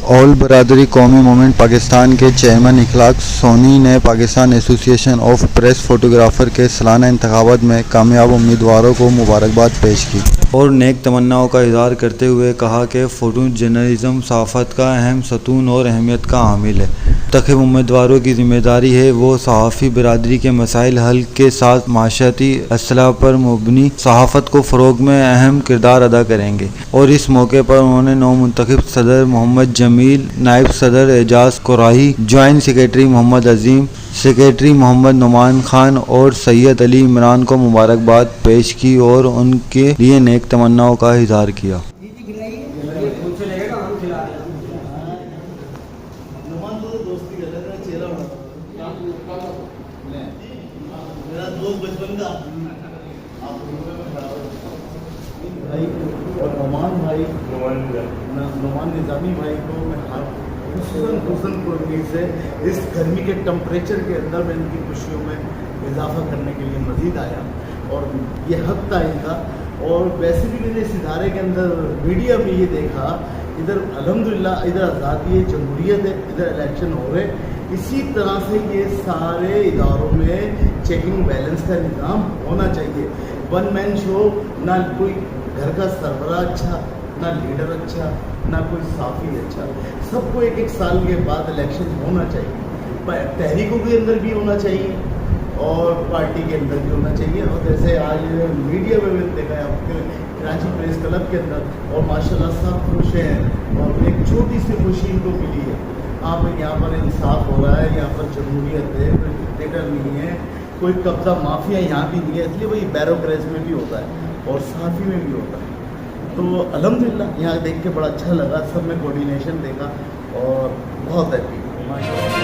All बरादरी कौमी movement Pakistan के चेयरमैन इखलाक सोनी ने Pakistan association of press photographer के सालाना इंतखाबात में कामयाब उम्मीदवारों को मुबारकबाद पेश की और नेक तमन्नाओं का इज़हार करते हुए कहा कि फोटो जर्नलिज्म सहाफ़त का अहम सतून और अहमियत का हामिल है। मुंतखब उम्मीदवारों की जिम्मेदारी है वो सहाफ़ी बरादरी के मसाइल हल के साथ माशरती असलाह पर मुबनी सहाफ़त को फ़रोग़ में अहम किरदार अदा करेंगे। और इस मौके पर उन्होंने नौमुंतखब सदर मोहम्मद जमील, नायब सदर एजाज कुराही, जॉइंट सेक्रेटरी मोहम्मद अजीम, सेक्रेटरी मोहम्मद नुमान खान और सैयद अली इमरान को मुबारकबाद पेश की और उनके लिए नेक तमन्नाओं का इज़हार किया। भाई और नुमान निज़ामी भाई को मैं हुस्न पुरमीर से इस गर्मी के टेम्परेचर के अंदर मैं इनकी खुशियों में इजाफा करने के लिए मज़ीद आया और ये हक था इनका। और वैसे भी मैंने इस इदारे के अंदर मीडिया में ये देखा, इधर अल्हम्दुलिल्लाह इधर आज़ादी है, जमहूरियत है, इधर इलेक्शन हो रहे, इसी तरह से ये सारे इदारों में चेकिंग बैलेंस का निज़ाम होना चाहिए। वन मैन शो, ना कोई घर का सरबराह अच्छा, ना लीडर अच्छा, ना कोई साफ़ी अच्छा, सबको एक एक साल के बाद इलेक्शन होना चाहिए। तहरीकों के अंदर भी होना चाहिए और पार्टी के अंदर भी होना चाहिए। और जैसे आज मीडिया में मैंने देखा है आपके कराची प्रेस क्लब के अंदर, और माशाल्लाह सब खुश हैं और एक छोटी सी खुशी इनको मिली है। आप यहाँ पर इंसाफ हो रहा है, यहाँ पर जमहूरियत है, कोई डिक्टेटर नहीं है, कोई कब्जा माफिया यहाँ भी नहीं है, इसलिए वही बैरोक्रेसी में भी होता है और साफ़ी में भी होता है। तो अल्हम्दुलिल्लाह यहाँ देख के बड़ा अच्छा लगा, सब में कोऑर्डिनेशन देखा और बहुत हैप्पी।